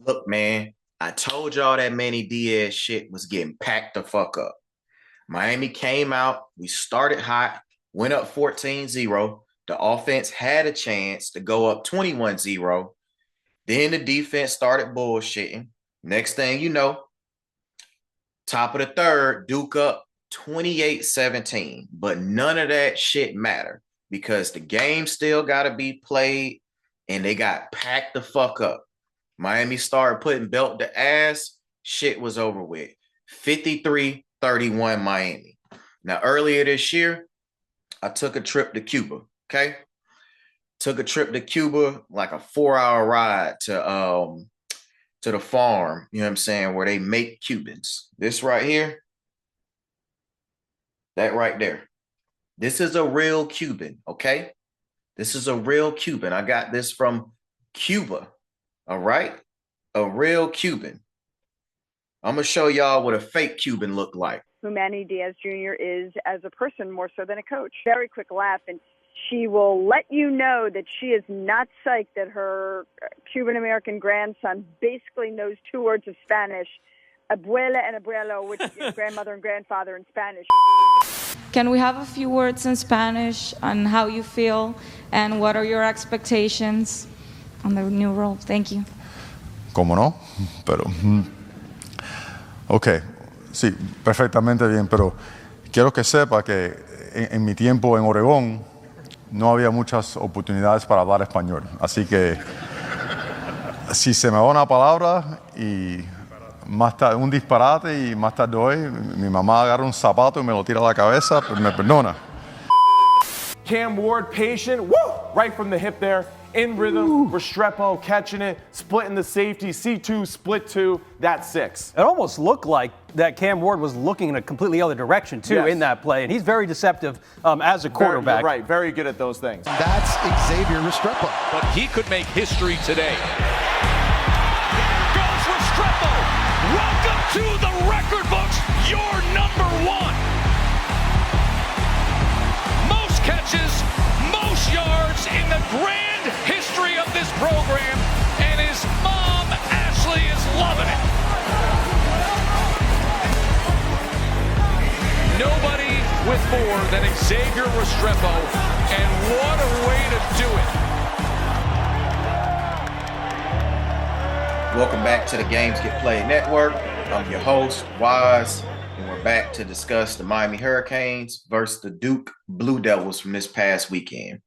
Look, man, I told y'all that Manny Diaz shit was getting packed the fuck up. Miami came out. We started hot, went up 14-0. The offense had a chance to go up 21-0. Then the defense started bullshitting. Next thing you know, top of the third, Duke up 28-17. But none of that shit mattered because the game still got to be played and they got packed the fuck up. Miami started putting belt to ass. Shit was over with. 53-31 Miami. Now, earlier this year, I took a trip to Cuba, okay? Took a trip to Cuba, like a 4-hour ride to the farm, you know what I'm saying, where they make Cubans. This right here, that right there. This is a real Cuban, okay? This is a real Cuban. I got this from Cuba, all right? A real Cuban. I'm going to show y'all what a fake Cuban looked like. Who Manny Diaz Jr. is as a person more so than a coach. Very quick laugh, and she will let you know that she is not psyched that her Cuban-American grandson basically knows 2 words of Spanish, abuela and abuelo, which is grandmother and grandfather in Spanish. Can we have a few words in Spanish on how you feel and what are your expectations on the new role? Thank you. ¿Cómo no? Pero, ok, sí, perfectamente bien, pero quiero que sepa que en mi tiempo en Oregón no había muchas oportunidades para hablar español. Así que si se me va una palabra y más tarde un disparate y más tarde hoy mi mamá agarra un zapato y me lo tira a la cabeza, pues me perdona. Cam Ward, patient, woo! Right from the hip there. In rhythm, Restrepo catching it, splitting the safety, C2, split 2, that's 6. It almost looked like that Cam Ward was looking in a completely other direction, too, in that play. And he's very deceptive as a quarterback. Right, very good at those things. That's Xavier Restrepo. But he could make history today. There goes Restrepo. Welcome to the record books, your number 1. Most catches, most yards in the grand history of this program, and his mom, Ashley, is loving it. Nobody with more than Xavier Restrepo, and what a way to do it. Welcome back to the Games Get Played Network. I'm your host, Waz, and we're back to discuss the Miami Hurricanes versus the Duke Blue Devils from this past weekend.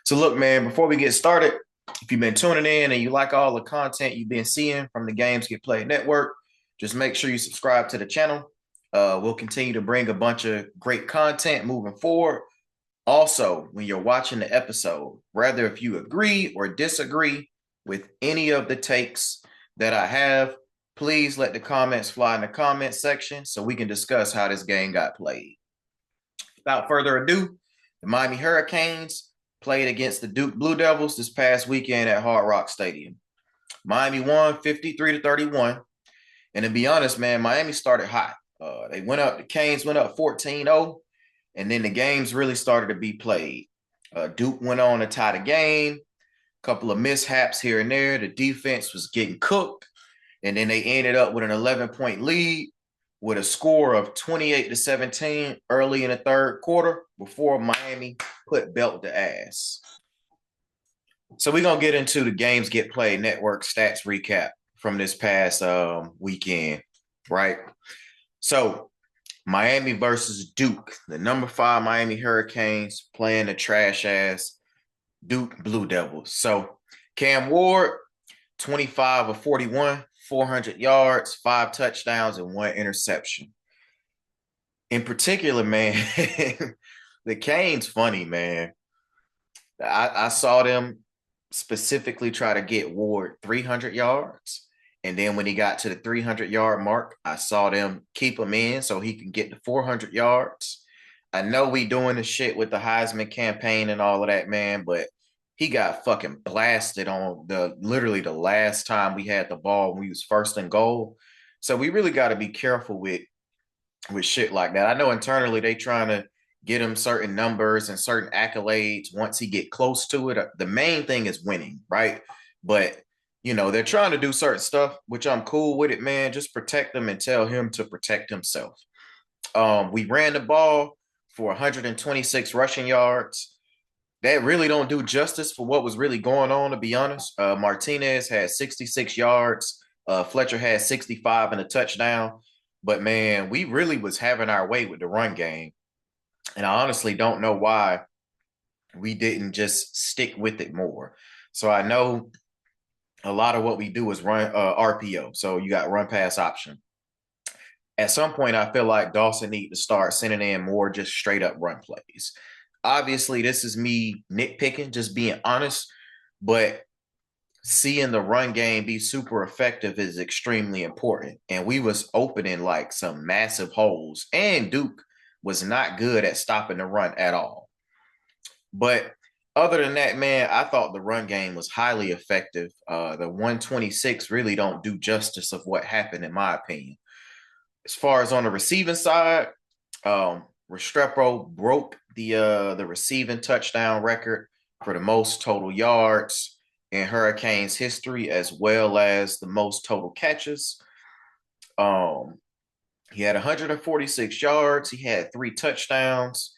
So look, man, before we get started, if you've been tuning in and you like all the content you've been seeing from the Games Get Played Network, just make sure you subscribe to the channel. We'll continue to bring a bunch of great content moving forward. Also, when you're watching the episode, whether if you agree or disagree with any of the takes that I have, please let the comments fly in the comment section so we can discuss how this game got played. Without further ado, the Miami Hurricanes played against the Duke Blue Devils this past weekend at Hard Rock Stadium. Miami won 53-31. And to be honest, man, Miami started hot. The Canes went up 14-0, and then the games really started to be played. Duke went on to tie the game. A couple of mishaps here and there. The defense was getting cooked, and then they ended up with an 11-point lead with a score of 28-17 early in the third quarter before Miami put belt to ass. So we're going to get into the Games Get Played Network stats recap from this past weekend, right? So Miami versus Duke, the number 5 Miami Hurricanes playing the trash-ass Duke Blue Devils. So Cam Ward, 25 of 41, 400 yards, 5 touchdowns, and 1 interception. In particular, man, the Canes funny, man. I saw them specifically try to get Ward 300 yards. And then when he got to the 300-yard mark, I saw them keep him in so he can get to 400 yards. I know we doing the shit with the Heisman campaign and all of that, man, but he got fucking blasted on literally the last time we had the ball when we was first and goal. So we really got to be careful with shit like that. I know internally they trying to get him certain numbers and certain accolades once he get close to it. The main thing is winning, right? But they're trying to do certain stuff, which I'm cool with it, man. Just protect him and tell him to protect himself. We ran the ball for 126 rushing yards. That really don't do justice for what was really going on, to be honest. Martinez had 66 yards. Fletcher had 65 and a touchdown. But, man, we really was having our way with the run game. And I honestly don't know why we didn't just stick with it more. So I know a lot of what we do is run RPO. So you got run pass option. At some point, I feel like Dawson need to start sending in more just straight up run plays. Obviously, this is me nitpicking, just being honest, but seeing the run game be super effective is extremely important. And we was opening like some massive holes, and Duke was not good at stopping the run at all. But other than that, man, I thought the run game was highly effective. The 126 really don't do justice of what happened, in my opinion. As far as on the receiving side, Restrepo broke the receiving touchdown record for the most total yards in Hurricanes history, as well as the most total catches. He had 146 yards. He had 3 touchdowns.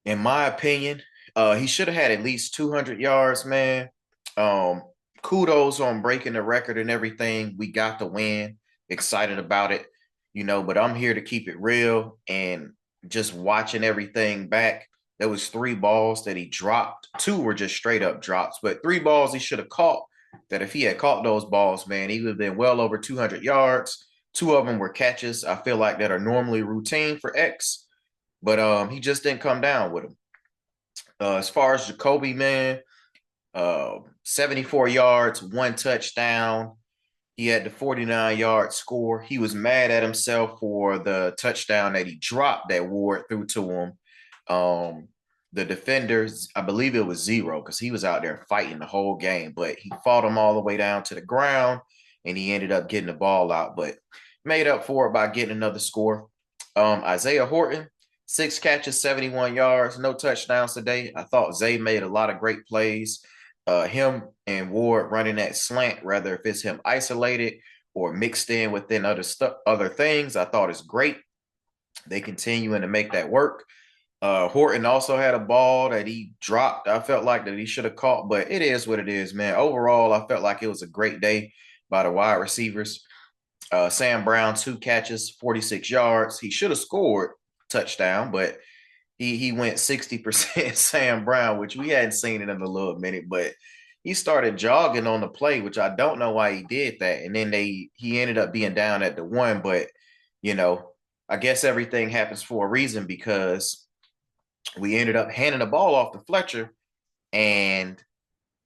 In my opinion, he should have had at least 200 yards, man. Kudos on breaking the record and everything. We got the win. Excited about it, but I'm here to keep it real. And just watching everything back, there was 3 balls that he dropped. 2 were just straight up drops, but 3 balls he should have caught, that if he had caught those balls, man, he would have been well over 200 yards. 2 of them were catches, I feel like, that are normally routine for X, but he just didn't come down with them. As far as Jacoby, man, 74 yards, 1 touchdown. He had the 49-yard score. He was mad at himself for the touchdown that he dropped that Ward threw to him. The defenders, I believe it was 0 because he was out there fighting the whole game, but he fought him all the way down to the ground, and he ended up getting the ball out, but made up for it by getting another score. Isaiah Horton, 6 catches, 71 yards, no touchdowns today. I thought Zay made a lot of great plays. Him and Ward running that slant, whether if it's him isolated or mixed in within other things, I thought is great. They continuing to make that work. Horton also had a ball that he dropped. I felt like that he should have caught, but it is what it is, man. Overall, I felt like it was a great day by the wide receivers. Sam Brown, 2 catches, 46 yards. He should have scored touchdown, but he went 60% Sam Brown, which we hadn't seen it in a little minute, but he started jogging on the play, which I don't know why he did that. And then he ended up being down at the 1, but I guess everything happens for a reason, because we ended up handing the ball off to Fletcher and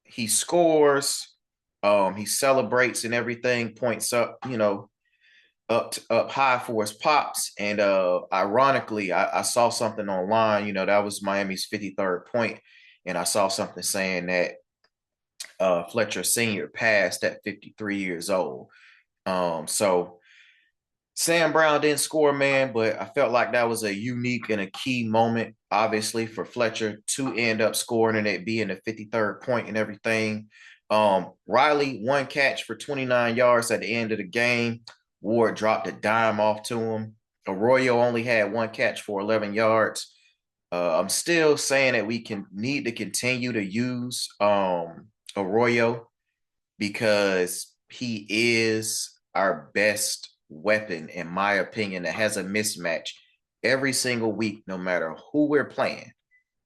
he scores. He celebrates and everything, points up, up high for his pops. And ironically, I saw something online, that was Miami's 53rd point. And I saw something saying that Fletcher Sr. passed at 53 years old. So Sam Brown didn't score, man, but I felt like that was a unique and a key moment, obviously, for Fletcher to end up scoring and it being the 53rd point and everything. Riley, 1 catch for 29 yards at the end of the game. Ward dropped a dime off to him. Arroyo only had 1 catch for 11 yards. I'm still saying that we need to continue to use Arroyo, because he is our best weapon, in my opinion, that has a mismatch every single week, no matter who we're playing.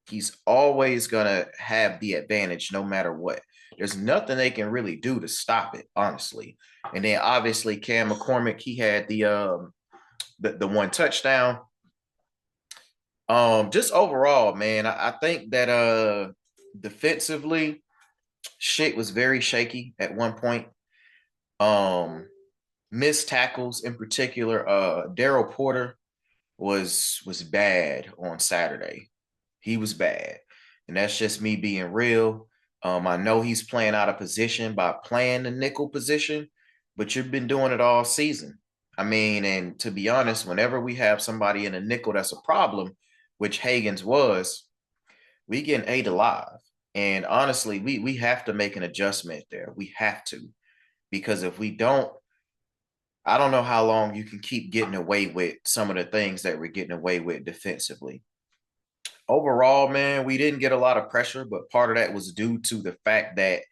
He's always going to have the advantage no matter what. There's nothing they can really do to stop it, honestly. And then obviously Cam McCormick, he had the 1 touchdown. Just overall, man, I think that defensively, shit was very shaky at one point. Missed tackles in particular. Daryl Porter was bad on Saturday. He was bad. And that's just me being real. I know he's playing out of position by playing the nickel position, but you've been doing it all season. I mean, and to be honest, whenever we have somebody in a nickel that's a problem, which Hagen's was, we getting ate alive. And honestly, we have to make an adjustment there. We have to, because if we don't, I don't know how long you can keep getting away with some of the things that we're getting away with defensively. Overall, man, we didn't get a lot of pressure, but part of that was due to the fact that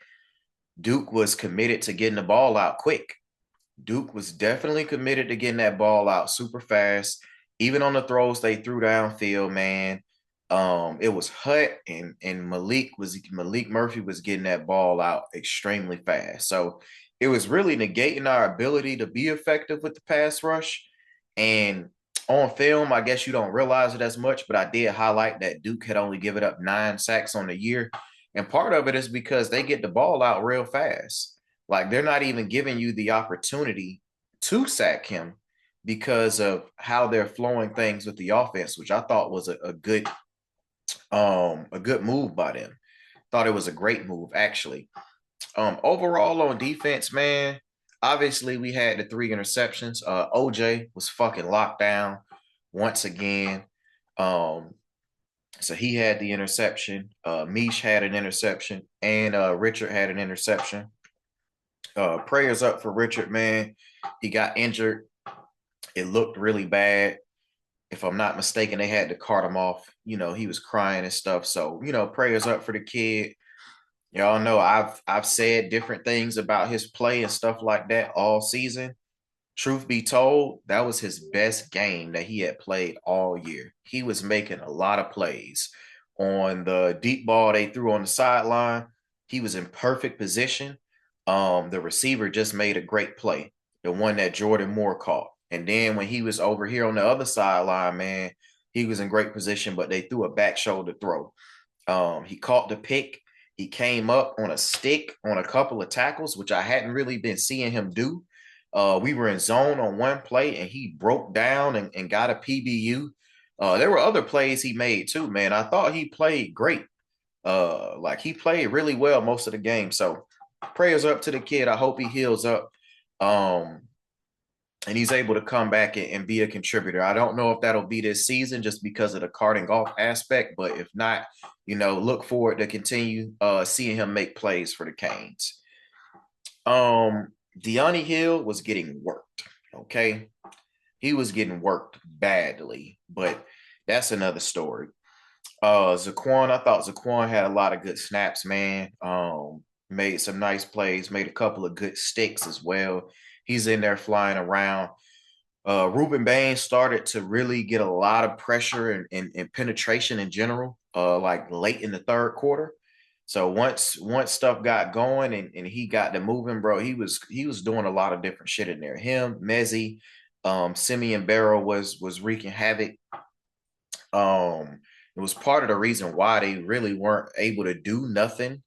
Duke was committed to getting the ball out quick. Duke was definitely committed to getting that ball out super fast. Even on the throws they threw downfield, man. It was Hut and Malik Murphy was getting that ball out extremely fast. So it was really negating our ability to be effective with the pass rush. And on film, I guess you don't realize it as much, but I did highlight that Duke had only given up 9 sacks on the year. And part of it is because they get the ball out real fast. Like they're not even giving you the opportunity to sack him because of how they're flowing things with the offense, which I thought was a good move by them. Thought it was a great move, actually. Overall on defense, man, obviously we had the 3 interceptions. OJ was fucking locked down once again. So he had the interception. Mish had an interception, and Richard had an interception. Prayers up for Richard, man. He got injured. It looked really bad. If I'm not mistaken, they had to cart him off. You know, he was crying and stuff. So, you know, prayers up for the kid. Y'all know I've said different things about his play and stuff like that all season. Truth be told, that was his best game that he had played all year. He was making a lot of plays. On the deep ball they threw on the sideline, he was in perfect position. The receiver just made a great play, the one that Jordan Moore caught. And then when he was over here on the other sideline, man, he was in great position, but they threw a back shoulder throw. He caught the pick. He came up on a stick on a couple of tackles, which I hadn't really been seeing him do. We were in zone on one play, and he broke down and got a PBU. There were other plays he made too, man. I thought he played great. Like he played really well most of the game. So prayers up to the kid. I hope he heals up. And he's able to come back and be a contributor. I don't know if that'll be this season just because of the carting off aspect, but if not, you know, look forward to continue seeing him make plays for the Canes. De'Ani Hill was getting worked, okay? He was getting worked badly, but that's another story. Zaquan, I thought Zaquan had a lot of good snaps, man. Made some nice plays, made a couple of good sticks as well. He's in there flying around. Ruben Baines started to really get a lot of pressure and penetration in general, like late in the third quarter. So once stuff got going and he got to moving, bro, he was doing a lot of different shit in there. Him, Mezzi, Simeon Barrow was wreaking havoc. It was part of the reason why they really weren't able to do nothing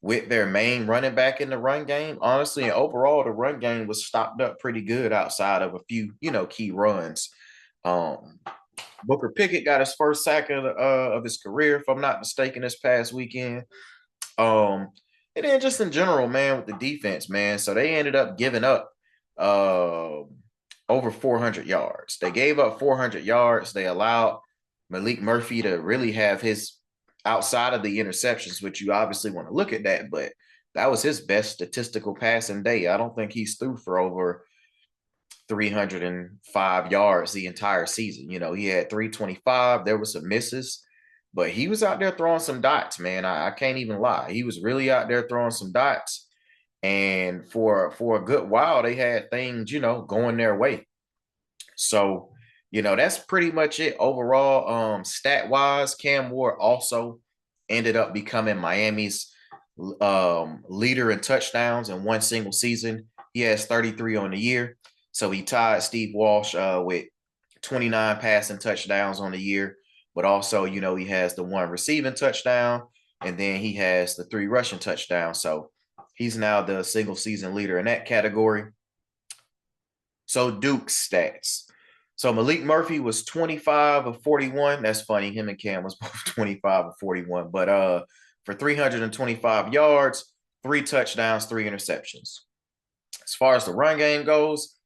with their main running back in the run game. Honestly, and overall, the run game was stopped up pretty good outside of a few, you know, key runs. Booker Pickett got his first sack of his career, if I'm not mistaken, this past weekend. And then just in general, man, with the defense, man. So they ended up giving up over 400 yards. They gave up 400 yards. They allowed Malik Murphy to really have his, outside of the interceptions, which you obviously want to look at that, but that was his best statistical passing day. I don't think he's threw for over 305 yards the entire season. You know, he had 325. There were some misses, but he was out there throwing some dots, man. I can't even lie. He was really out there throwing some dots. And for a good while, they had things, you know, going their way. So, you know, that's pretty much it overall. Stat-wise, Cam Ward also ended up becoming Miami's leader in touchdowns in one single season. He has 33 on the year. So he tied Steve Walsh with 29 passing touchdowns on the year. But also, you know, he has the 1 receiving touchdown, and then he has the 3 rushing touchdowns. So he's now the single season leader in that category. So Duke's stats. So Malik Murphy was 25 of 41. That's funny. Him and Cam was both 25 of 41. But for 325 yards, 3 touchdowns, 3 interceptions. As far as the run game goes,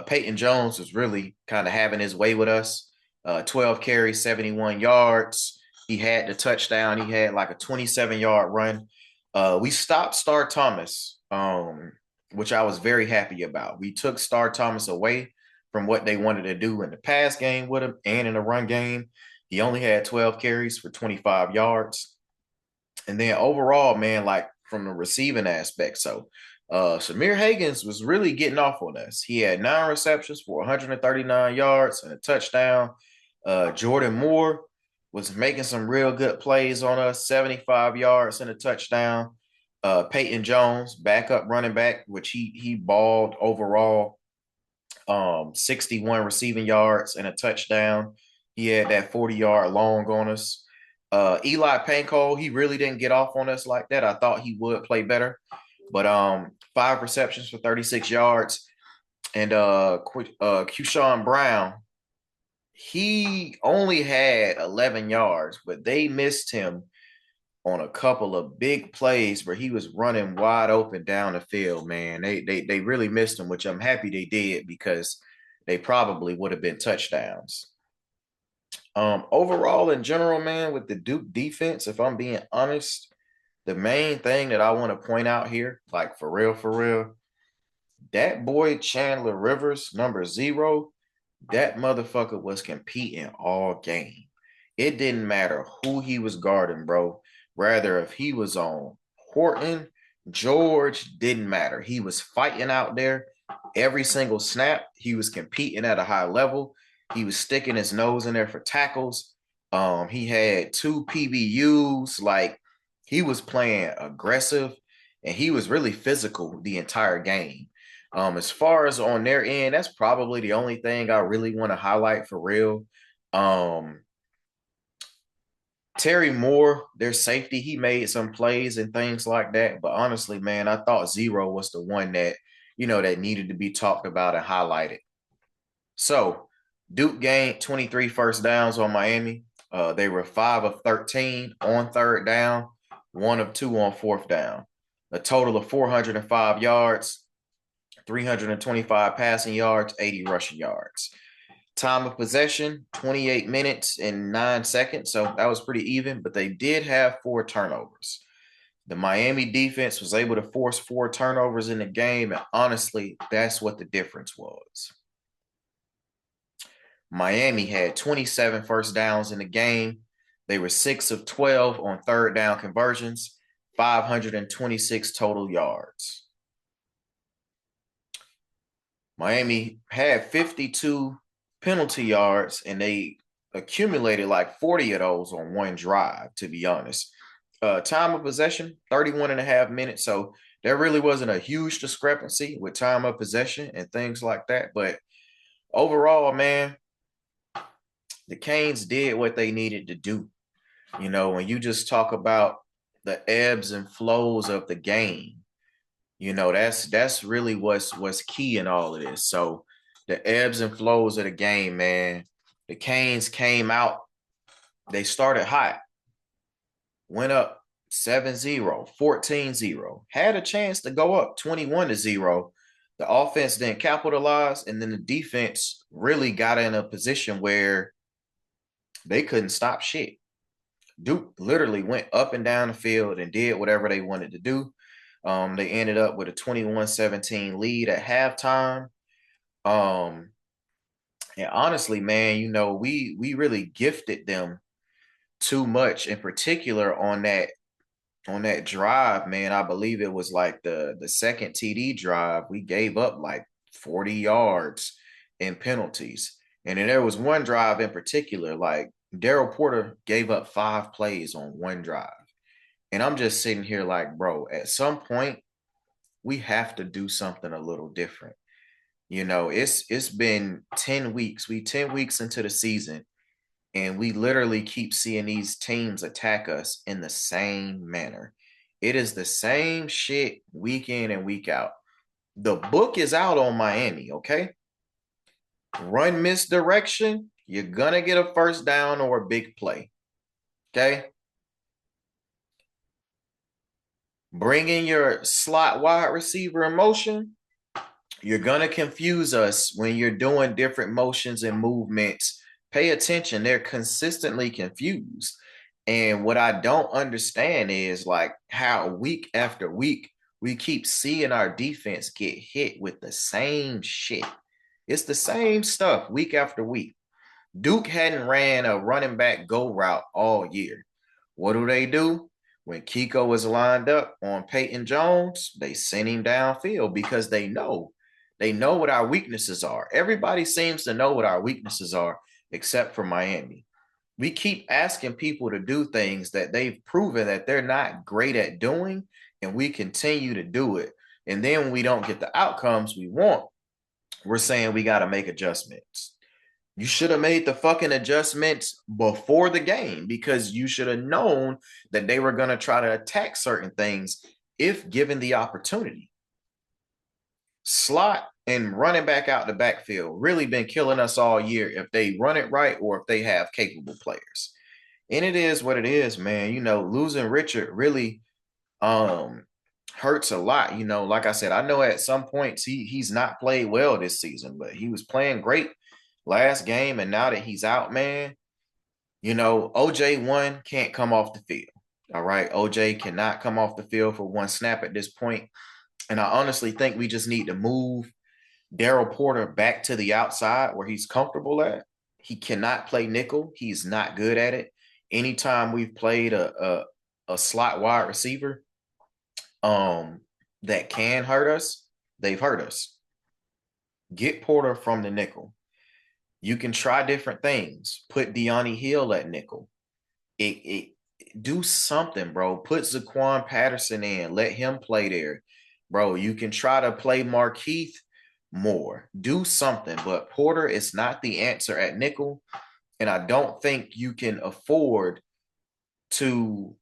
Peyton Jones was really kind of having his way with us. 12 carries, 71 yards. He had the touchdown. He had like a 27-yard run. We stopped Star Thomas, which I was very happy about. We took Star Thomas away from what they wanted to do in the pass game with him and in the run game. He only had 12 carries for 25 yards. And then overall, man, like from the receiving aspect, so Samir Hagens was really getting off on us. He had 9 receptions for 139 yards and a touchdown. Jordan Moore was making some real good plays on us, 75 yards and a touchdown. Peyton Jones, backup running back, which he balled overall, 61 receiving yards and a touchdown. He had that 40-yard long on us. Eli Panko, he really didn't get off on us like that. I thought he would play better, but 5 receptions for 36 yards. And Keyshawn Brown, he only had 11 yards, but they missed him on a couple of big plays where he was running wide open down the field, man. They really missed him, which I'm happy they did because they probably would have been touchdowns. Overall, in general, man, with the Duke defense, if I'm being honest, the main thing that I want to point out here, like for real, that boy Chandler Rivers, number 0, that motherfucker was competing all game. It didn't matter who he was guarding, bro. Rather, if he was on Horton, George, didn't matter. He was fighting out there every single snap. He was competing at a high level. He was sticking his nose in there for tackles. He had 2 PBUs. Like, he was playing aggressive, and he was really physical the entire game. As far as on their end, that's probably the only thing I really want to highlight for real. Terry Moore, their safety, he made some plays and things like that. But honestly, man, I thought 0 was the one that, that needed to be talked about and highlighted. So, Duke gained 23 first downs on Miami. They were 5 of 13 on 3rd down, 1 of 2 on 4th down. A total of 405 yards, 325 passing yards, 80 rushing yards. Time of possession, 28 minutes and 9 seconds. So that was pretty even, but they did have 4 turnovers. The Miami defense was able to force 4 turnovers in the game, and honestly, that's what the difference was. Miami had 27 first downs in the game. They were 6 of 12 on 3rd down conversions, 526 total yards. Miami had 52 penalty yards, and they accumulated like 40 of those on one drive, to be honest. Time of possession, 31 and a half minutes. So there really wasn't a huge discrepancy with time of possession and things like that. But overall, man, the Canes did what they needed to do. When you just talk about the ebbs and flows of the game, that's really what's key in all of this. So the ebbs and flows of the game, man, the Canes came out, they started hot, went up 7-0, 14-0, had a chance to go up 21-0. The offense didn't capitalize, and then the defense really got in a position where they couldn't stop shit. Duke literally went up and down the field and did whatever they wanted to do. They ended up with a 21-17 lead at halftime. And honestly, man, we really gifted them too much, in particular on that drive, man. I believe it was like the second TD drive. We gave up like 40 yards in penalties. And then there was one drive in particular, like Daryl Porter gave up 5 plays on one drive. And I'm just sitting here like, bro, at some point, we have to do something a little different. It's been 10 weeks. We 10 weeks into the season, and we literally keep seeing these teams attack us in the same manner. It is the same shit week in and week out. The book is out on Miami, okay? Run misdirection, you're going to get a first down or a big play, okay? Bring in your slot wide receiver in motion, you're going to confuse us when you're doing different motions and movements. Pay attention. They're consistently confused. And what I don't understand is like how week after week we keep seeing our defense get hit with the same shit. It's the same stuff week after week. Duke hadn't ran a running back go route all year. What do? When Kiko was lined up on Peyton Jones, they sent him downfield because they know what our weaknesses are. Everybody seems to know what our weaknesses are, except for Miami. We keep asking people to do things that they've proven that they're not great at doing, and we continue to do it. And then when we don't get the outcomes we want, we're saying we got to make adjustments. You should have made the fucking adjustments before the game because you should have known that they were going to try to attack certain things if given the opportunity. Slot and running back out the backfield really been killing us all year if they run it right or if they have capable players. And it is what it is, man. You know, losing Richard really hurts a lot. You know, like I said, I know at some points he's not played well this season, but he was playing great last game. And now that he's out, man, you know, OJ can't come off the field. All right. OJ cannot come off the field for one snap at this point. And I honestly think we just need to move Daryl Porter back to the outside where he's comfortable at. He cannot play nickel. He's not good at it. Anytime we've played a slot wide receiver that can hurt us, they've hurt us. Get Porter from the nickel. You can try different things. Put De'Ani Hill at nickel. Do something, bro. Put Zaquan Patterson in. Let him play there. Bro, you can try to play Markeith more. Do something. But Porter is not the answer at nickel. And I don't think you can afford to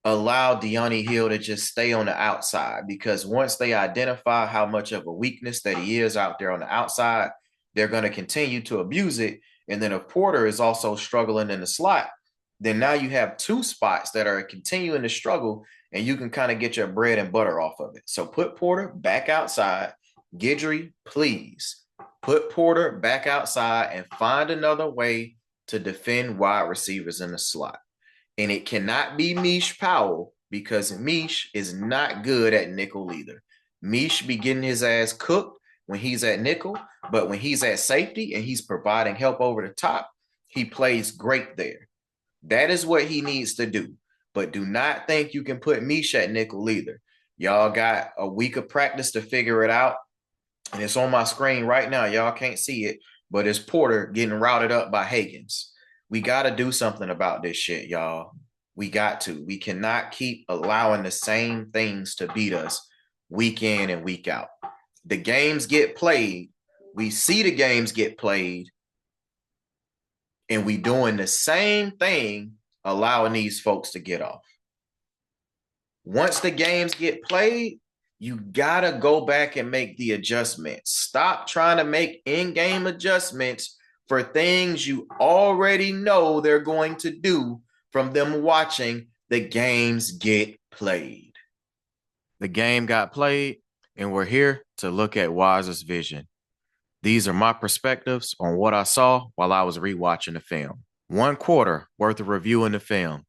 allow De'Ani Hill to just stay on the outside, because once they identify how much of a weakness that he is out there on the outside, they're going to continue to abuse it. And then if Porter is also struggling in the slot, then now you have two spots that are continuing to struggle, and you can kind of get your bread and butter off of it. So put Porter back outside. Guidry, please put Porter back outside and find another way to defend wide receivers in the slot. And it cannot be Mish Powell, because Mish is not good at nickel either. Mish be getting his ass cooked when he's at nickel, but when he's at safety and he's providing help over the top, he plays great there. That is what he needs to do. But do not think you can put Mish at nickel either. Y'all got a week of practice to figure it out. And it's on my screen right now. Y'all can't see it, but it's Porter getting routed up by Higgins. We got to do something about this shit, y'all. We got to. We cannot keep allowing the same things to beat us week in and week out. The games get played. We see the games get played. And we doing the same thing, allowing these folks to get off. Once the games get played, you got to go back and make the adjustments. Stop trying to make in-game adjustments for things you already know they're going to do from them watching the games get played. The game got played, and we're here to look at Wise's vision. These are my perspectives on what I saw while I was rewatching the film. 1 quarter worth of reviewing the film.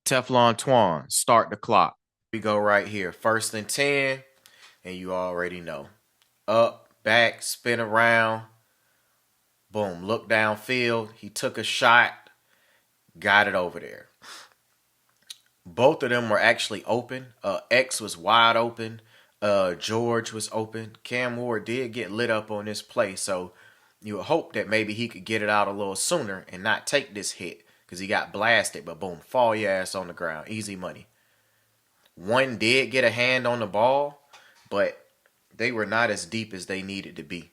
Teflon Twan, start the clock. We go right here. 1st and 10, and you already know. Up, back, spin around. Boom, look downfield. He took a shot, got it over there. Both of them were actually open. X was wide open. George was open. Cam Ward did get lit up on this play, so you would hope that maybe he could get it out a little sooner and not take this hit, because he got blasted, but boom, fall your ass on the ground. Easy money. One did get a hand on the ball, but they were not as deep as they needed to be.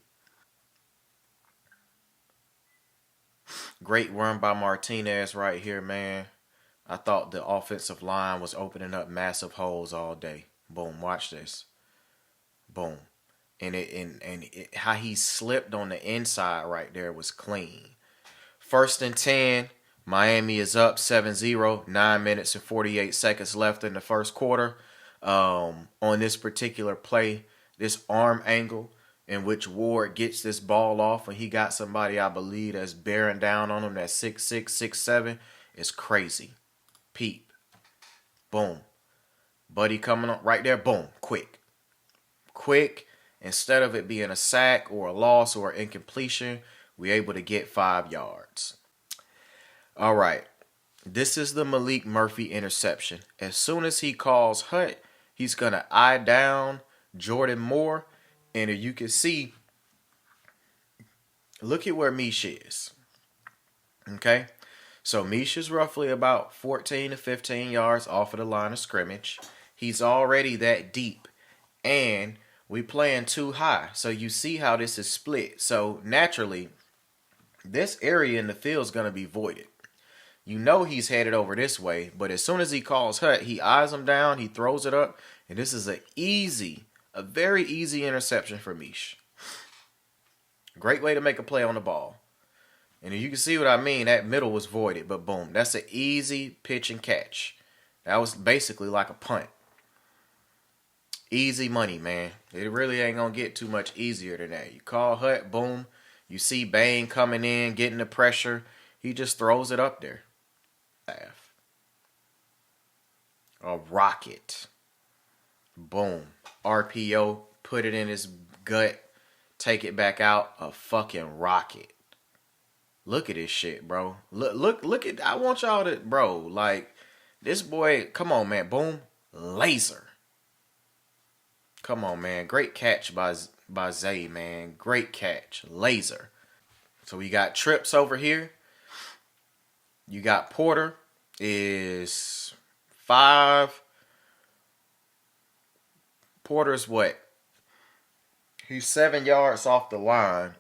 Great run by Martinez right here, man. I thought the offensive line was opening up massive holes all day. Boom, watch this. Boom. And how he slipped on the inside right there was clean. 1st and 10, Miami is up 7-0, 9 minutes and 48 seconds left in the first quarter. On this particular play, this arm angle in which Ward gets this ball off and he got somebody, I believe, that's bearing down on him, that's 6'6", 6'7", is crazy. Peep. Boom. Buddy coming up right there. Boom. Quick. Quick. Instead of it being a sack or a loss or incompletion, we're able to get 5 yards. All right. This is the Malik Murphy interception. As soon as he calls hut, he's going to eye down Jordan Moore. And you can see, look at where Mish is. Okay. So Mish is roughly about 14 to 15 yards off of the line of scrimmage. He's already that deep. And we playing too high. So you see how this is split. So naturally, this area in the field is going to be voided. You know he's headed over this way, but as soon as he calls hut, he eyes him down, he throws it up, and this is a very easy interception for Mish. Great way to make a play on the ball. And you can see what I mean. That middle was voided, but boom. That's an easy pitch and catch. That was basically like a punt. Easy money, man. It really ain't going to get too much easier than that. You call hut, boom. You see Bane coming in, getting the pressure. He just throws it up there. A rocket. Boom. RPO, put it in his gut, take it back out. A fucking rocket. Look at this shit, bro. Look at, I want y'all to, bro, like, this boy, come on, man. Boom. Laser. Come on, man. Great catch by Zay, man. Great catch. Laser. So we got trips over here. You got Porter is 5. Porter's what? He's 7 yards off the line,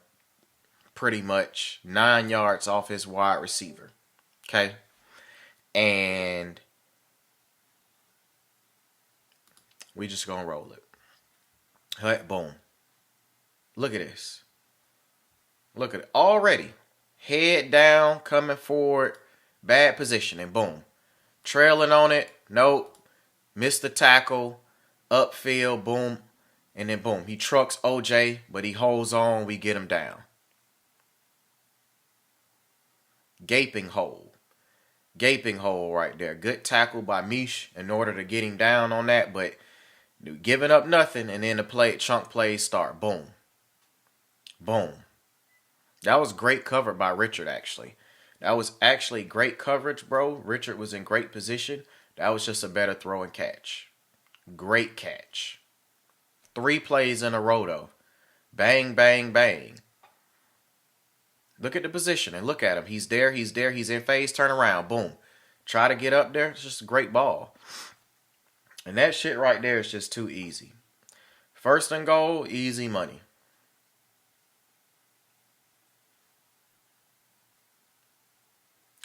pretty much. 9 yards off his wide receiver. Okay? And we just gonna roll it. Hut, boom. Look at this. Look at it. Already. Head down, coming forward. Bad positioning. Boom. Trailing on it. Nope. Missed the tackle. Upfield. Boom. And then boom. He trucks OJ, but he holds on. We get him down. Gaping hole. Gaping hole right there. Good tackle by Mish in order to get him down on that, but giving up nothing, and then the chunk plays start. Boom. Boom. That was great cover by Richard, actually. That was actually great coverage, bro. Richard was in great position. That was just a better throw and catch. Great catch. 3 plays in a row, though. Bang, bang, bang. Look at the position and look at him. He's there, he's there, he's in phase, turn around, boom. Try to get up there. It's just a great ball. And that shit right there is just too easy. First and goal, easy money.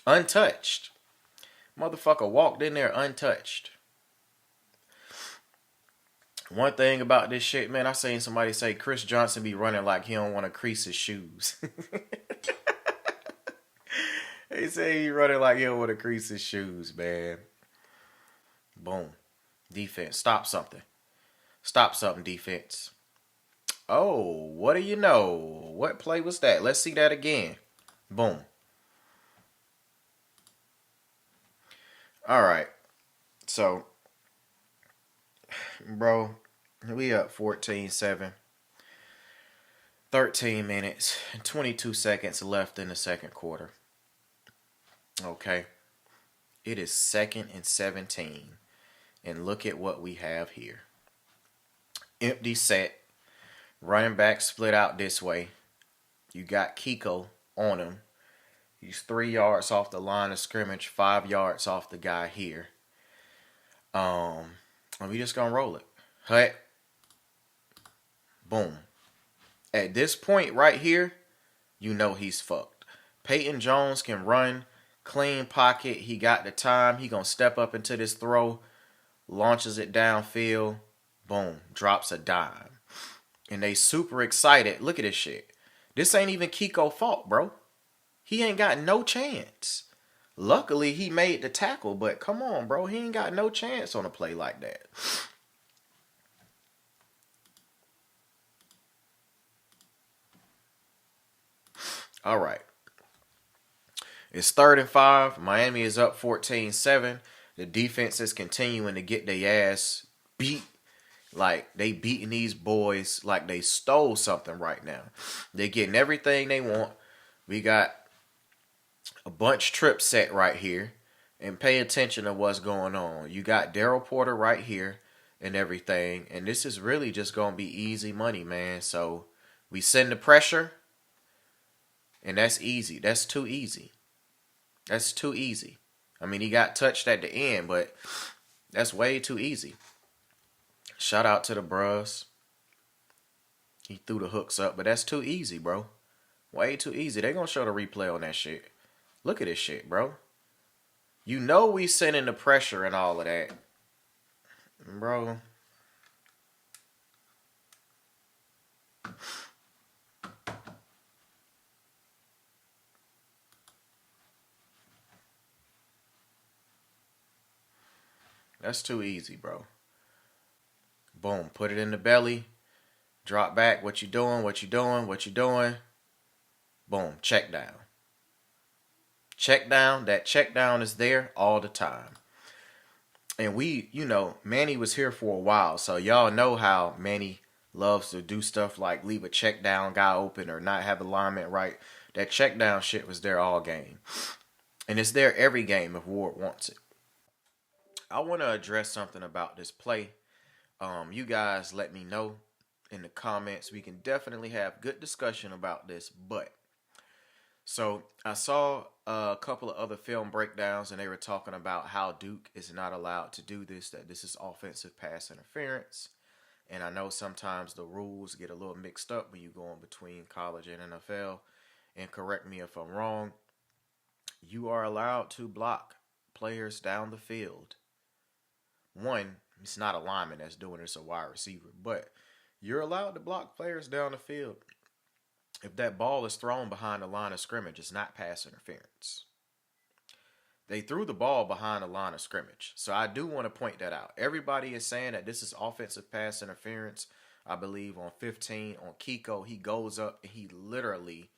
Untouched. Motherfucker walked in there untouched. One thing about this shit, man, I seen somebody say Chris Johnson be running like he don't want to crease his shoes. They say he running like he don't want to crease his shoes, man. Boom. Defense. Stop something. Stop something, defense. Oh, what do you know? What play was that? Let's see that again. Boom. All right. So, bro, we up 14-7. 13 minutes and 22 seconds left in the second quarter. Okay. It is 2nd and 17. And look at what we have here. Empty set. Running back split out this way. You got Kiko on him. He's 3 yards off the line of scrimmage, 5 yards off the guy here. And we just gonna roll it. Hut. Boom. At this point right here, you know he's fucked. Peyton Jones can run, clean pocket. He got the time. He gonna step up into this throw, launches it downfield. Boom. Drops a dime. And they super excited. Look at this shit. This ain't even Kiko's fault, bro. He ain't got no chance. Luckily, he made the tackle, but come on, bro. He ain't got no chance on a play like that. All right. It's 3rd and 5. Miami is up 14-7. The defense is continuing to get their ass beat. Like, they beating these boys like they stole something right now. They getting everything they want. We got a bunch trip set right here. And pay attention to what's going on. You got Daryl Porter right here and everything. And this is really just going to be easy money, man. So we send the pressure. And that's easy. That's too easy. That's too easy. I mean, he got touched at the end, but that's way too easy. Shout out to the bros. He threw the hooks up, but that's too easy, bro. Way too easy. They gonna show the replay on that shit. Look at this shit, bro. You know we sending the pressure and all of that. Bro. That's too easy, bro. Boom. Put it in the belly. Drop back. What you doing? What you doing? What you doing? Boom. Check down. Check down. That check down is there all the time. And we, you know, Manny was here for a while. So y'all know how Manny loves to do stuff like leave a check down guy open or not have alignment right. That check down shit was there all game. And it's there every game if Ward wants it. I want to address something about this play. You guys let me know in the comments. We can definitely have good discussion about this. But so I saw a couple of other film breakdowns and they were talking about how Duke is not allowed to do this, that this is offensive pass interference. And I know sometimes the rules get a little mixed up when you go in between college and NFL. And correct me if I'm wrong. You are allowed to block players down the field. One, it's not a lineman that's doing it, it's a wide receiver. But you're allowed to block players down the field. If that ball is thrown behind the line of scrimmage, it's not pass interference. They threw the ball behind the line of scrimmage. So I do want to point that out. Everybody is saying that this is offensive pass interference. I believe on 15, on Kiko, he goes up and he literally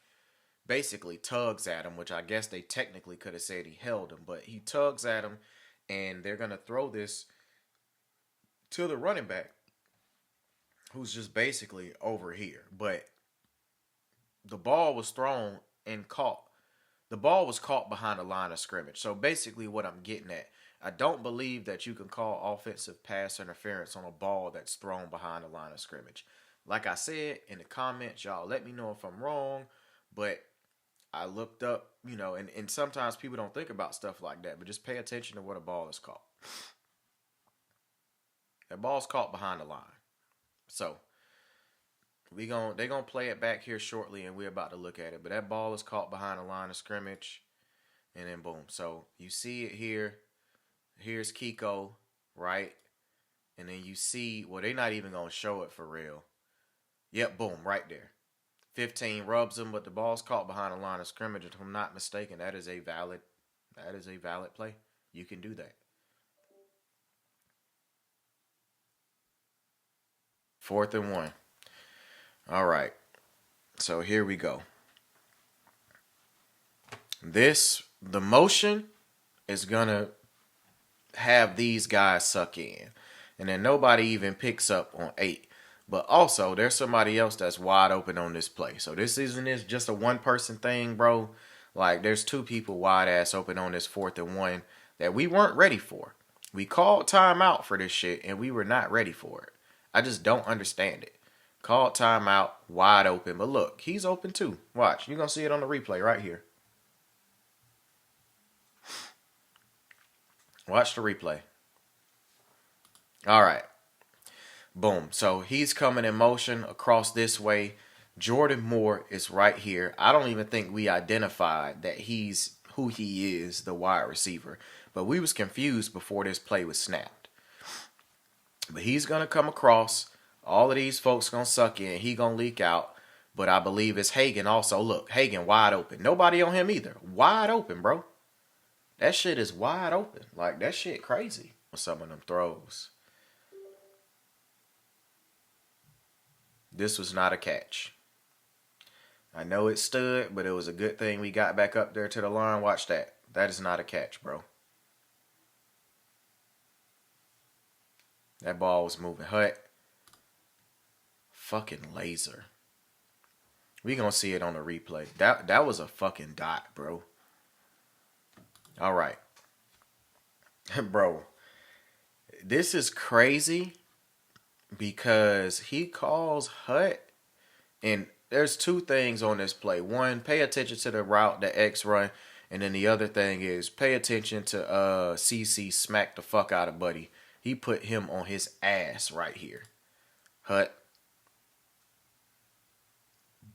basically tugs at him, which I guess they technically could have said he held him. But he tugs at him and they're going to throw this to the running back who's just basically over here. But the ball was thrown and caught. The ball was caught behind the line of scrimmage. So basically what I'm getting at, I don't believe that you can call offensive pass interference on a ball that's thrown behind the line of scrimmage. Like I said in the comments, y'all let me know if I'm wrong. But I looked up, you know, and sometimes people don't think about stuff like that. But just pay attention to what a ball is caught. That ball's caught behind the line. So they're gonna play it back here shortly and we're about to look at it. But that ball is caught behind the line of scrimmage. And then boom. So you see it here. Here's Kiko, right? And then you see, well, they're not even gonna show it for real. Yep, boom, right there. 15 rubs him, but the ball's caught behind the line of scrimmage. If I'm not mistaken, that is a valid play. You can do that. 4th and 1. All right. So here we go. The motion is going to have these guys suck in. And then nobody even picks up on 8. But also, there's somebody else that's wide open on this play. So this isn't just a one-person thing, bro. Like, there's 2 people wide-ass open on this 4th and 1 that we weren't ready for. We called timeout for this shit, and we were not ready for it. I just don't understand it. Called timeout, wide open. But look, he's open too. Watch. You're going to see it on the replay right here. Watch the replay. All right. Boom. So he's coming in motion across this way. Jordan Moore is right here. I don't even think we identified that he's who he is, the wide receiver. But we was confused before this play was snapped. But he's going to come across. All of these folks going to suck in. He going to leak out. But I believe it's Hagan also. Look, Hagan wide open. Nobody on him either. Wide open, bro. That shit is wide open. Like, that shit crazy. Some of them throws. This was not a catch. I know it stood, but it was a good thing we got back up there to the line. Watch that. That is not a catch, bro. That ball was moving. Hut. Fucking laser. We gonna see it on the replay. That was a fucking dot, bro. All right. Bro. This is crazy because he calls Hut, and there's two things on this play. One, pay attention to the route that X run, and then the other thing is pay attention to CC smack the fuck out of Buddy. He put him on his ass right here. Hut.